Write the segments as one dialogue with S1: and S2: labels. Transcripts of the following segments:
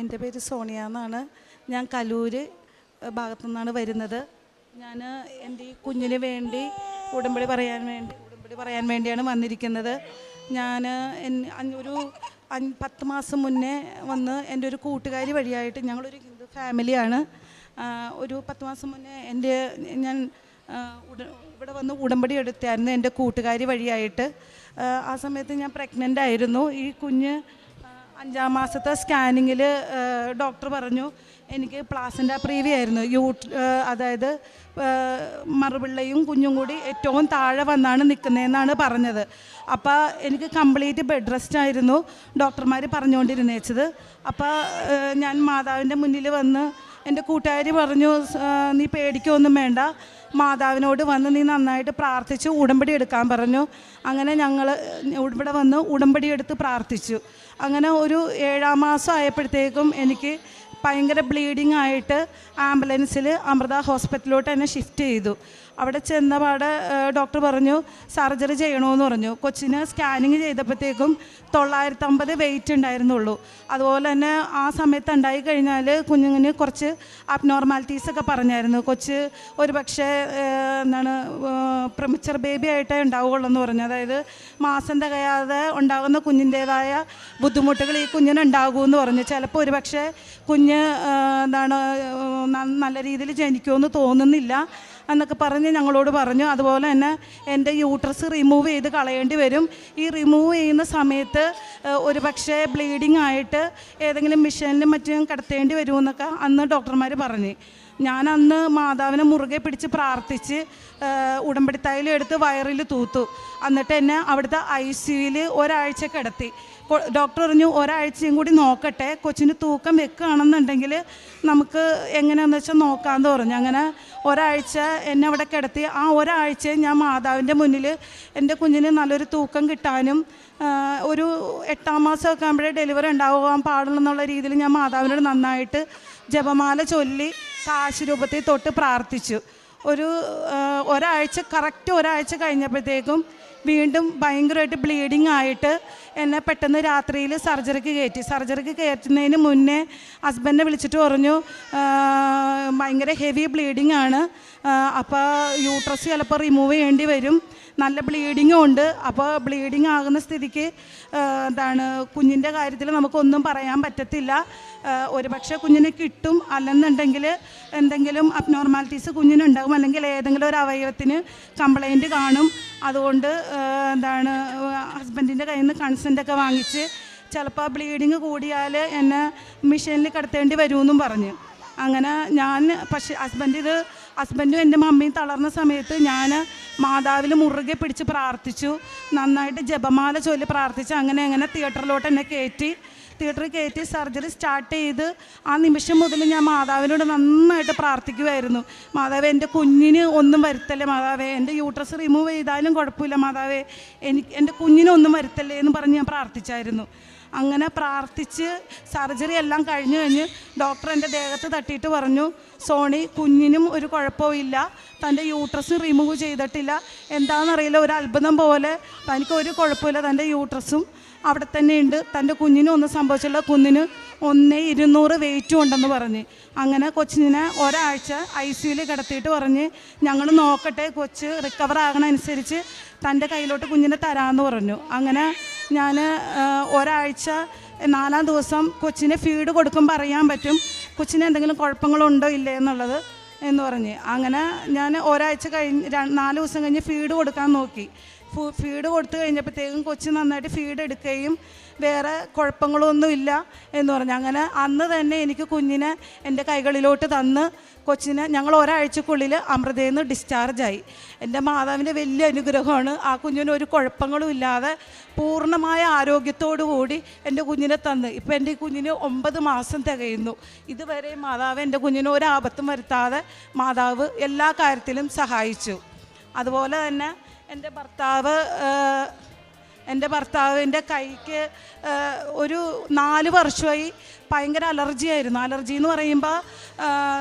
S1: എൻ്റെ പേര് സോണിയ എന്നാണ്. ഞാൻ കലൂർ ഭാഗത്തു നിന്നാണ് വരുന്നത്. ഞാൻ എൻ്റെ ഈ കുഞ്ഞിന് വേണ്ടി ഉടമ്പടി പറയാൻ വേണ്ടിയാണ് വന്നിരിക്കുന്നത്. ഞാൻ ഒരു 10 മാസം മുന്നേ വന്ന് എൻ്റെ ഒരു കൂട്ടുകാരി വഴിയായിട്ട്, ഞങ്ങളൊരു ഹിന്ദു ഫാമിലിയാണ്. ഒരു 10 മാസം മുന്നേ ഞാൻ ഇവിടെ വന്ന് ഉടമ്പടി എടുത്തായിരുന്നു എൻ്റെ കൂട്ടുകാരി വഴിയായിട്ട്. ആ സമയത്ത് ഞാൻ പ്രഗ്നൻ്റ് ആയിരുന്നു. ഈ കുഞ്ഞ് 5-ാം മാസത്തെ സ്കാനിങ്ങിൽ ഡോക്ടർ പറഞ്ഞു എനിക്ക് പ്ലാസൻ്റ പ്രീവി ആയിരുന്നു. അതായത് മറുപിള്ളയും കുഞ്ഞും കൂടി ഏറ്റവും താഴെ വന്നാണ് നിൽക്കുന്നതെന്നാണ് പറഞ്ഞത്. അപ്പോൾ എനിക്ക് കംപ്ലീറ്റ് ബെഡ് റെസ്റ്റ് ആയിരുന്നു ഡോക്ടർമാർ പറഞ്ഞുകൊണ്ടിരുന്നേച്ചത്. അപ്പോൾ ഞാൻ മാതാവിൻ്റെ മുന്നിൽ വന്ന് എൻ്റെ കൂട്ടുകാരി പറഞ്ഞു, നീ പേടിക്കൊന്നും വേണ്ട, മാതാവിനോട് വന്ന് നീ നന്നായിട്ട് പ്രാർത്ഥിച്ച് ഉടമ്പടി എടുക്കാൻ പറഞ്ഞു. അങ്ങനെ ഞങ്ങൾ ഇവിടെ വന്ന് ഉടമ്പടി എടുത്ത് പ്രാർത്ഥിച്ചു. അങ്ങനെ ഒരു 7-ാം മാസം ആയപ്പോഴത്തേക്കും എനിക്ക് ഭയങ്കര ബ്ലീഡിങ് ആയിട്ട് ആംബുലൻസിൽ അമൃത ഹോസ്പിറ്റലിലോട്ട് എന്നെ ഷിഫ്റ്റ് ചെയ്തു. അവിടെ ചെന്നപാടെ ഡോക്ടർ പറഞ്ഞു സർജറി ചെയ്യണമെന്ന് പറഞ്ഞു. കൊച്ചിന് സ്കാനിങ് ചെയ്തപ്പോഴത്തേക്കും 950 വെയിറ്റ് ഉണ്ടായിരുന്നുള്ളൂ. അതുപോലെ തന്നെ ആ സമയത്ത് ഉണ്ടായി കഴിഞ്ഞാൽ കുഞ്ഞിന് കുറച്ച് അബ്നോർമാലിറ്റീസൊക്കെ പറഞ്ഞായിരുന്നു. കൊച്ച് ഒരു പക്ഷേ പ്രിമച്ചർ ബേബി ആയിട്ടേ ഉണ്ടാവുകയുള്ളൂ എന്ന് പറഞ്ഞു. അതായത് മാസം തികയാതെ ഉണ്ടാകുന്ന കുഞ്ഞിൻ്റേതായ ബുദ്ധിമുട്ടുകൾ ഈ കുഞ്ഞിന് ഉണ്ടാകുമെന്ന് പറഞ്ഞു. ചിലപ്പോൾ ഒരു പക്ഷേ കുഞ്ഞ് നല്ല രീതിയിൽ ജനിക്കുമെന്ന് തോന്നുന്നില്ല എന്നൊക്കെ പറഞ്ഞ് ഞങ്ങളോട് പറഞ്ഞു. അതുപോലെ തന്നെ എൻ്റെ യൂട്രസ് റിമൂവ് ചെയ്ത് കളയേണ്ടി വരും. ഈ റിമൂവ് ചെയ്യുന്ന സമയത്ത് ഒരു പക്ഷേ ബ്ലീഡിങ് ആയിട്ട് ഏതെങ്കിലും മിഷനിലും മറ്റും കിടത്തേണ്ടി വരുമെന്നൊക്കെ അന്ന് ഡോക്ടർമാർ പറഞ്ഞു. ഞാൻ അന്ന് മാതാവിനെ മുറുകെ പിടിച്ച് പ്രാർത്ഥിച്ച് ഉടമ്പടി തൈലം എടുത്ത് വയറിൽ തൂത്തു. എന്നിട്ട് എന്നെ അവിടുത്തെ ICUവിൽ ഒരാഴ്ച കിടത്തി. ഡോക്ടർ പറഞ്ഞു ഒരാഴ്ചയും കൂടി നോക്കട്ടെ, കൊച്ചിന് തൂക്കം വെക്കുകയാണെന്നുണ്ടെങ്കിൽ നമുക്ക് എങ്ങനെയാണെന്ന് വെച്ചാൽ നോക്കാമെന്ന് പറഞ്ഞു. അങ്ങനെ ഒരാഴ്ച എന്നെ അവിടെ കിടത്തി. ആ ഒരാഴ്ച ഞാൻ മാതാവിൻ്റെ മുന്നിൽ എൻ്റെ കുഞ്ഞിന് നല്ലൊരു തൂക്കം കിട്ടാനും ഒരു 8-ാം മാസമൊക്കെ ആകുമ്പോഴേ ഡെലിവറി ഉണ്ടാകാൻ പാടുള്ളെന്നുള്ള രീതിയിൽ ഞാൻ മാതാവിനോട് നന്നായിട്ട് ജപമാല ചൊല്ലി കാശുരൂപത്തിൽ തൊട്ട് പ്രാർത്ഥിച്ചു. കറക്റ്റ് ഒരാഴ്ച കഴിഞ്ഞപ്പോഴത്തേക്കും വീണ്ടും ഭയങ്കരമായിട്ട് ബ്ലീഡിങ് ആയിട്ട് എന്നെ പെട്ടെന്ന് രാത്രിയിൽ സർജറിക്ക് കയറ്റുന്നതിന് മുന്നേ ഹസ്ബൻഡിനെ വിളിച്ചിട്ട് പറഞ്ഞു ഭയങ്കര ഹെവി ബ്ലീഡിങ് ആണ്, അപ്പോൾ യൂട്രസ് ചിലപ്പോൾ റിമൂവ് ചെയ്യേണ്ടി വരും, നല്ല ബ്ലീഡിങ്ങും ഉണ്ട്. അപ്പോൾ ബ്ലീഡിങ് ആകുന്ന സ്ഥിതിക്ക് കുഞ്ഞിൻ്റെ കാര്യത്തിൽ നമുക്കൊന്നും പറയാൻ പറ്റത്തില്ല. ഒരു പക്ഷേ കുഞ്ഞിന് കിട്ടും, അല്ലെന്നുണ്ടെങ്കിൽ എന്തെങ്കിലും അബ്നോർമാലിറ്റീസ് കുഞ്ഞിനുണ്ടാകും, അല്ലെങ്കിൽ ഏതെങ്കിലും ഒരു അവയവത്തിന് കംപ്ലൈൻറ്റ് കാണും. അതുകൊണ്ട് ഹസ്ബൻഡിൻ്റെ കയ്യിൽ നിന്ന് കൺസെൻ്റൊക്കെ വാങ്ങിച്ച് ചിലപ്പോൾ ബ്ലീഡിങ് കൂടിയാൽ എന്നെ മിഷനിൽ കിടത്തേണ്ടി വരുമെന്നും പറഞ്ഞു. അങ്ങനെ പക്ഷേ ഹസ്ബൻഡും എൻ്റെ മമ്മിയും തളർന്ന സമയത്ത് ഞാൻ മാതാവിൽ മുറുകെ പിടിച്ച് പ്രാർത്ഥിച്ചു, നന്നായിട്ട് ജപമാല ചൊല്ലി പ്രാർത്ഥിച്ചു. അങ്ങനെ തിയേറ്ററിലോട്ട് എന്നെ തിയേറ്ററിൽ കയറ്റി സർജറി സ്റ്റാർട്ട് ചെയ്ത് ആ നിമിഷം മുതൽ ഞാൻ മാതാവിനോട് നന്നായിട്ട് പ്രാർത്ഥിക്കുമായിരുന്നു. മാതാവേ, എൻ്റെ കുഞ്ഞിന് ഒന്നും വരുത്തല്ലേ മാതാവേ, എൻ്റെ യൂട്രസ് റിമൂവ് ചെയ്താലും കുഴപ്പമില്ല മാതാവേ, എൻ്റെ കുഞ്ഞിനൊന്നും വരുത്തല്ലേ എന്ന് പറഞ്ഞ് ഞാൻ പ്രാർത്ഥിച്ചായിരുന്നു. അങ്ങനെ പ്രാർത്ഥിച്ച് സർജറി എല്ലാം കഴിഞ്ഞ് ഡോക്ടർ എൻ്റെ ദേഹത്ത് തട്ടിയിട്ട് പറഞ്ഞു, സോണി, കുഞ്ഞിനും ഒരു കുഴപ്പമില്ല, തൻ്റെ യൂട്രസ് റിമൂവ് ചെയ്തിട്ടില്ല, എന്താണെന്നറിയില്ല, ഒരു അത്ഭുതം പോലെ തനിക്ക് ഒരു കുഴപ്പമില്ല, തൻ്റെ യൂട്രസും അവിടെ തന്നെ ഉണ്ട്, തൻ്റെ കുഞ്ഞിനും ഒന്നും സംഭവിച്ചില്ല, കുഞ്ഞിന് 1,200 വെയിറ്റും ഉണ്ടെന്ന് പറഞ്ഞ്. അങ്ങനെ കൊച്ചിനെ ഒരാഴ്ച ICUവിൽ കിടത്തിയിട്ട് പറഞ്ഞ് ഞങ്ങൾ നോക്കട്ടെ, കൊച്ച് റിക്കവർ ആകണ അനുസരിച്ച് തൻ്റെ കയ്യിലോട്ട് കുഞ്ഞിനെ തരാമെന്ന് പറഞ്ഞു. അങ്ങനെ ഞാൻ ഒരാഴ്ച 4-ാം ദിവസം കൊച്ചിനെ ഫീഡ് കൊടുക്കുമ്പോൾ അറിയാൻ പറ്റും കൊച്ചിന് എന്തെങ്കിലും കുഴപ്പങ്ങളുണ്ടോ ഇല്ലേ എന്നുള്ളത് എന്ന് പറഞ്ഞ്. അങ്ങനെ ഞാൻ ഒരാഴ്ച കഴിഞ്ഞ് 4 ദിവസം കഴിഞ്ഞ് ഫീഡ് കൊടുക്കാൻ നോക്കി. ഫീഡ് കൊടുത്തു കഴിഞ്ഞപ്പോഴത്തേക്കും കൊച്ച് നന്നായിട്ട് ഫീഡ് എടുക്കുകയും വേറെ കുഴപ്പങ്ങളൊന്നുമില്ല എന്ന് പറഞ്ഞു. അങ്ങനെ അന്ന് തന്നെ എനിക്ക് കുഞ്ഞിനെ എൻ്റെ കൈകളിലോട്ട് തന്ന് കൊച്ചിനെ ഞങ്ങൾ ഒരാഴ്ചക്കുള്ളിൽ അമൃതയിൽ നിന്ന് ഡിസ്ചാർജായി. എൻ്റെ മാതാവിൻ്റെ വലിയ അനുഗ്രഹമാണ്. ആ കുഞ്ഞിന് ഒരു കുഴപ്പങ്ങളും ഇല്ലാതെ പൂർണ്ണമായ ആരോഗ്യത്തോടു കൂടി എൻ്റെ കുഞ്ഞിനെ തന്ന് ഇപ്പം എൻ്റെ കുഞ്ഞിന് 9 മാസം തികയുന്നു. ഇതുവരെ മാതാവ് എൻ്റെ കുഞ്ഞിന് ഒരു ആപത്തും വരുത്താതെ മാതാവ് എല്ലാ കാര്യത്തിലും സഹായിച്ചു. അതുപോലെ തന്നെ എൻ്റെ ഭർത്താവ് എൻ്റെ ഭർത്താവിൻ്റെ കൈക്ക് ഒരു 4 വർഷമായി ഭയങ്കര അലർജി ആയിരുന്നു. അലർജി എന്ന് പറയുമ്പോൾ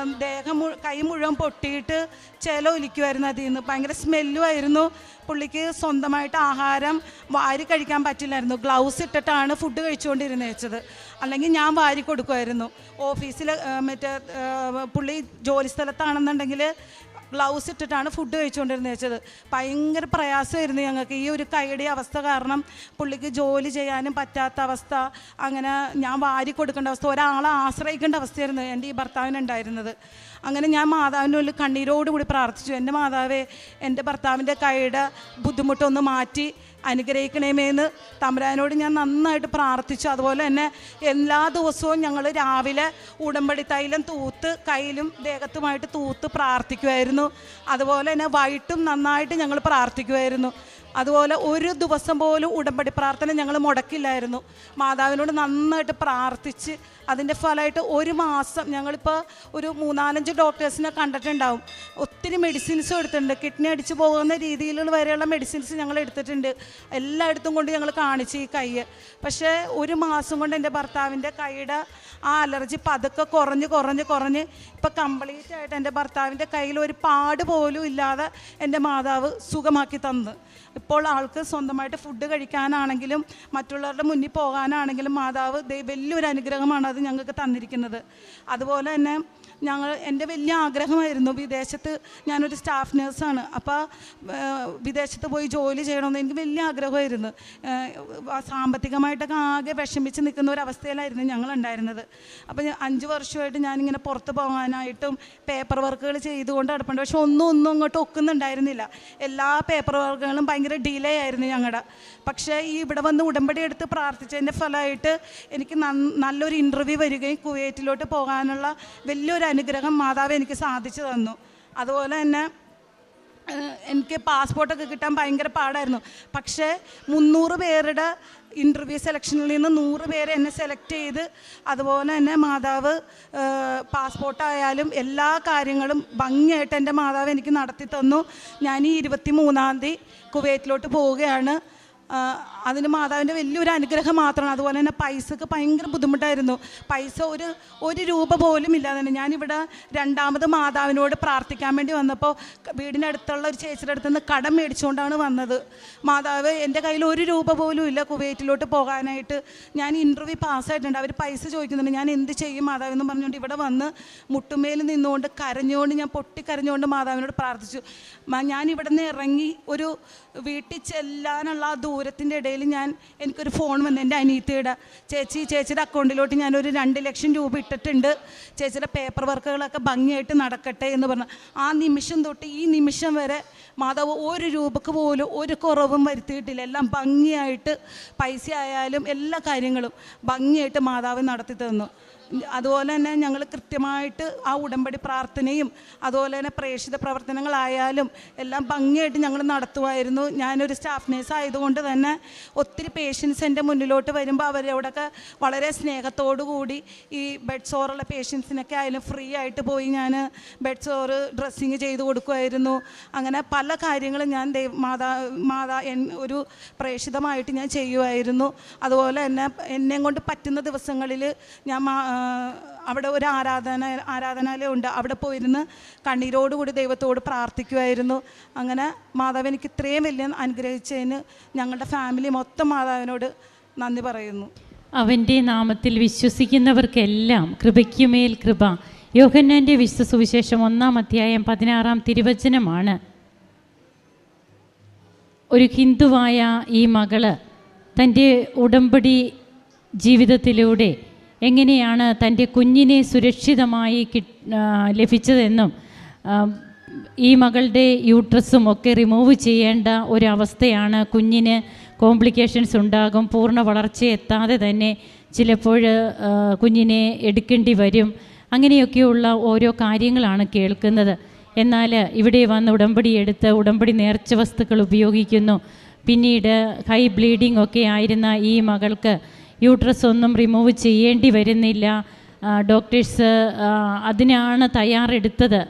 S1: കൈ മുഴുവൻ പൊട്ടിയിട്ട് ചില ഒലിക്കുമായിരുന്നു. അതിൽ നിന്ന് ഭയങ്കര സ്മെല്ലുമായിരുന്നു. പുള്ളിക്ക് സ്വന്തമായിട്ട് ആഹാരം വാരി കഴിക്കാൻ പറ്റില്ലായിരുന്നു. ഗ്ലൗസ് ഇട്ടിട്ടാണ് ഫുഡ് കഴിച്ചുകൊണ്ടിരുന്നത്. അല്ലെങ്കിൽ ഞാൻ വാരി കൊടുക്കുമായിരുന്നു. ഓഫീസിൽ പുള്ളി ജോലി സ്ഥലത്താണെന്നുണ്ടെങ്കിൽ ഗ്ലൗസ് ഇട്ടിട്ടാണ് ഫുഡ് കഴിച്ചുകൊണ്ടിരുന്നത്. ഭയങ്കര പ്രയാസമായിരുന്നു ഞങ്ങൾക്ക് ഈ ഒരു കൈയുടെ അവസ്ഥ കാരണം. പുള്ളിക്ക് ജോലി ചെയ്യാനും പറ്റാത്ത അവസ്ഥ, അങ്ങനെ ഞാൻ വാരി കൊടുക്കേണ്ട അവസ്ഥ, ഒരാളെ ആശ്രയിക്കേണ്ട അവസ്ഥയായിരുന്നു എൻ്റെ ഈ ഭർത്താവിനുണ്ടായിരുന്നത്. അങ്ങനെ ഞാൻ മാതാവിൻ്റെ ഉള്ളിൽ കണ്ണീരോടുകൂടി പ്രാർത്ഥിച്ചു, എൻ്റെ മാതാവേ, എൻ്റെ ഭർത്താവിൻ്റെ കൈയുടെ ബുദ്ധിമുട്ടൊന്ന് മാറ്റി അനുഗ്രഹിക്കണമേന്ന് തമ്പുരാനോട് ഞാൻ നന്നായിട്ട് പ്രാർത്ഥിച്ചു. അതുപോലെ തന്നെ എല്ലാ ദിവസവും ഞങ്ങൾ രാവിലെ ഉടമ്പടി തൈലം തൂത്ത് കയ്യിലും ദേഹത്തുമായിട്ട് തൂത്ത് പ്രാർത്ഥിക്കുമായിരുന്നു. അതുപോലെ തന്നെ വൈകിട്ടും നന്നായിട്ട് ഞങ്ങൾ പ്രാർത്ഥിക്കുമായിരുന്നു. അതുപോലെ ഒരു ദിവസം പോലും ഉടമ്പടി പ്രാർത്ഥന ഞങ്ങൾ മുടക്കില്ലായിരുന്നു. മാതാവിനോട് നന്നായിട്ട് പ്രാർത്ഥിച്ച് അതിൻ്റെ ഫലമായിട്ട് 1 മാസം ഞങ്ങളിപ്പോൾ ഒരു 3-4 ഡോക്ടേഴ്സിനെ കണ്ടിട്ടുണ്ടാവും. ഒത്തിരി മെഡിസിൻസും എടുത്തിട്ടുണ്ട്. കിഡ്നി അടിച്ച് പോകുന്ന രീതിയിലുള്ള വരെയുള്ള മെഡിസിൻസ് ഞങ്ങൾ എടുത്തിട്ടുണ്ട്. എല്ലായിടത്തും കൊണ്ട് ഞങ്ങൾ കാണിച്ചു ഈ കൈ. പക്ഷേ 1 മാസം കൊണ്ട് എൻ്റെ ഭർത്താവിൻ്റെ കൈയുടെ ആ അലർജി പതുക്കെ കുറഞ്ഞ് ഇപ്പോൾ കംപ്ലീറ്റ് ആയിട്ട് എൻ്റെ ഭർത്താവിൻ്റെ കയ്യിൽ ഒരു പാട് പോലും ഇല്ലാതെ എൻ്റെ മാതാവ് സുഖമാക്കി തന്നു. ഇപ്പോൾ ആൾക്ക് സ്വന്തമായിട്ട് ഫുഡ് കഴിക്കാനാണെങ്കിലും മറ്റുള്ളവരുടെ മുന്നിൽ പോകാനാണെങ്കിലും മാതാവ് വലിയൊരു അനുഗ്രഹമാണ് അത് ഞങ്ങൾക്ക് തന്നിരിക്കുന്നത്. അതുപോലെ തന്നെ എൻ്റെ വലിയ ആഗ്രഹമായിരുന്നു വിദേശത്ത്, ഞാനൊരു സ്റ്റാഫ് നേഴ്സാണ്, അപ്പോൾ വിദേശത്ത് പോയി ജോലി ചെയ്യണമെന്ന് എനിക്ക് വലിയ ആഗ്രഹമായിരുന്നു. സാമ്പത്തികമായിട്ടൊക്കെ ആകെ വിഷമിച്ച് നിൽക്കുന്ന ഒരവസ്ഥയിലായിരുന്നു ഞങ്ങളുണ്ടായിരുന്നത്. അപ്പോൾ 5 വർഷമായിട്ട് ഞാനിങ്ങനെ പുറത്ത് പോകാനായിട്ടും പേപ്പർ വർക്കുകൾ ചെയ്തുകൊണ്ട് നടപ്പുണ്ട്. പക്ഷെ ഒന്നും അങ്ങോട്ട് ഒക്കുന്നുണ്ടായിരുന്നില്ല. എല്ലാ പേപ്പർ വർക്കുകളും ഭയങ്കര ഡിലേ ആയിരുന്നു ഞങ്ങളുടെ. പക്ഷേ ഈ ഇവിടെ വന്ന് ഉടമ്പടി എടുത്ത് പ്രാർത്ഥിച്ചതിൻ്റെ ഫലമായിട്ട് എനിക്ക് നല്ലൊരു ഇൻ്റർവ്യൂ വരികയും കുവൈറ്റിലോട്ട് പോകാനുള്ള വലിയൊരു അനുഗ്രഹം മാതാവ് എനിക്ക് സാധിച്ചു തന്നു. അതുപോലെ തന്നെ എനിക്ക് പാസ്പോർട്ടൊക്കെ കിട്ടാൻ ഭയങ്കര പാടായിരുന്നു. പക്ഷേ 300 പേരുടെ ഇൻ്റർവ്യൂ സെലക്ഷനിൽ നിന്ന് 100 പേരെ എന്നെ സെലക്ട് ചെയ്ത് അതുപോലെ തന്നെ മാതാവ് പാസ്പോർട്ടായാലും എല്ലാ കാര്യങ്ങളും ഭംഗിയായിട്ട് എൻ്റെ മാതാവ് എനിക്ക് നടത്തി തന്നു. ഞാൻ ഈ 23-ാം തീയതി കുവൈറ്റിലോട്ട് പോവുകയാണ്. അതിന് മാതാവിൻ്റെ വലിയൊരു അനുഗ്രഹം മാത്രമാണ്. അതുപോലെ തന്നെ പൈസക്ക് ഭയങ്കര ബുദ്ധിമുട്ടായിരുന്നു. പൈസ ഒരു രൂപ പോലും ഇല്ലാതെ തന്നെ ഞാനിവിടെ 2ാമത് മാതാവിനോട് പ്രാർത്ഥിക്കാൻ വേണ്ടി വന്നപ്പോൾ വീടിനടുത്തുള്ള ഒരു ചേച്ചിയുടെ അടുത്ത് നിന്ന് കടം മേടിച്ചുകൊണ്ടാണ് വന്നത്. മാതാവ് എൻ്റെ കയ്യിൽ 1 രൂപ പോലും ഇല്ല കുവൈറ്റിലോട്ട് പോകാനായിട്ട്. ഞാൻ ഇൻ്റർവ്യൂ പാസ്സായിട്ടുണ്ട്. അവർ പൈസ ചോദിക്കുന്നുണ്ട്. ഞാൻ എന്ത് ചെയ്യും മാതാവ് എന്ന് പറഞ്ഞുകൊണ്ട് ഇവിടെ വന്ന് മുട്ടുമേൽ നിന്നുകൊണ്ട് കരഞ്ഞുകൊണ്ട് ഞാൻ പൊട്ടിക്കരഞ്ഞുകൊണ്ട് മാതാവിനോട് പ്രാർത്ഥിച്ചു. ഞാൻ ഇവിടെ നിന്ന് ഇറങ്ങി ഒരു വീട്ടിൽ ചെല്ലാനുള്ള ആ ദൂരത്തിൻ്റെ ഇടയിൽ എനിക്കൊരു ഫോൺ വന്നു. എൻ്റെ അനിയത്തിയുടെ ചേച്ചിയുടെ അക്കൗണ്ടിലോട്ട് ഞാനൊരു 2 ലക്ഷം രൂപ ഇട്ടിട്ടുണ്ട്, ചേച്ചിയുടെ പേപ്പർ വർക്കുകളൊക്കെ ഭംഗിയായിട്ട് നടക്കട്ടെ എന്ന് പറഞ്ഞു. ആ നിമിഷം തൊട്ട് ഈ നിമിഷം വരെ മാതാവ് 1 രൂപക്ക് പോലും ഒരു കുറവും വരുത്തിയിട്ടില്ല. എല്ലാം ഭംഗിയായിട്ട് പൈസ ആയാലും എല്ലാ കാര്യങ്ങളും ഭംഗിയായിട്ട് മാതാവ് നടത്തി തന്നു. അതുപോലെ തന്നെ ഞങ്ങൾ കൃത്യമായിട്ട് ആ ഉടമ്പടി പ്രാർത്ഥനയും അതുപോലെ തന്നെ പ്രേക്ഷിത പ്രവർത്തനങ്ങളായാലും എല്ലാം ഭംഗിയായിട്ട് ഞങ്ങൾ നടത്തുമായിരുന്നു. ഞാനൊരു സ്റ്റാഫ് നേഴ്സ് ആയതുകൊണ്ട് തന്നെ ഒത്തിരി പേഷ്യൻസ് എൻ്റെ മുന്നിലോട്ട് വരുമ്പോൾ അവരോടൊക്കെ വളരെ സ്നേഹത്തോടു കൂടി ഈ ബെഡ് സോറുള്ള പേഷ്യൻസിനൊക്കെ ആയാലും ഫ്രീ ആയിട്ട് പോയി ഞാൻ ബെഡ് സോറ് ഡ്രസ്സിങ് ചെയ്ത് കൊടുക്കുമായിരുന്നു. അങ്ങനെ പല കാര്യങ്ങളും ഞാൻ ഒരു പ്രേക്ഷിതമായിട്ട് ഞാൻ ചെയ്യുമായിരുന്നു. അതുപോലെ തന്നെ എന്നെ കൊണ്ട് പറ്റുന്ന ദിവസങ്ങളിൽ ഞാൻ അവിടെ ഒരു ആരാധനാലയമുണ്ട്, അവിടെ പോയിരുന്ന് കണ്ണീരോടുകൂടി ദൈവത്തോട് പ്രാർത്ഥിക്കുമായിരുന്നു. അങ്ങനെ മാതാവ് എനിക്ക് ഇത്രയും വലിയ അനുഗ്രഹിച്ചതിന് ഞങ്ങളുടെ ഫാമിലി മൊത്തം മാതാവിനോട് നന്ദി പറയുന്നു.
S2: അവൻ്റെ നാമത്തിൽ വിശ്വസിക്കുന്നവർക്കെല്ലാം കൃപയ്ക്കുമേൽ കൃപ. യോഹന്നാൻ്റെ വിശുദ്ധ സുവിശേഷം 1-ാം അധ്യായം 16-ാം തിരുവചനമാണ്. ഒരു ഹിന്ദുവായ ഈ മകള് തൻ്റെ ഉടമ്പടി ജീവിതത്തിലൂടെ എങ്ങനെയാണ് തൻ്റെ കുഞ്ഞിനെ സുരക്ഷിതമായി ലഭിച്ചതെന്നും ഈ മകളുടെ യൂട്രസും ഒക്കെ റിമൂവ് ചെയ്യേണ്ട ഒരവസ്ഥയാണ്. കുഞ്ഞിന് കോംപ്ലിക്കേഷൻസ് ഉണ്ടാകും, പൂർണ്ണ വളർച്ചയെത്താതെ തന്നെ ചിലപ്പോൾ കുഞ്ഞിനെ എടുക്കേണ്ടി വരും. അങ്ങനെയൊക്കെയുള്ള ഓരോ കാര്യങ്ങളാണ് കേൾക്കുന്നത്. എന്നാൽ ഇവിടെ വന്ന് ഉടമ്പടി എടുത്ത് ഉടമ്പടി നേർച്ച വസ്തുക്കൾ ഉപയോഗിക്കുന്നു. പിന്നീട് ഹൈ ബ്ലീഡിംഗ് ഒക്കെ ആയിരുന്ന ഈ മകൾക്ക് യൂട്രസ് ഒന്നും റിമൂവ് ചെയ്യേണ്ടി വരുന്നില്ല. ഡോക്ടേഴ്സ് അതിനാണ് തയ്യാറെടുത്തത്.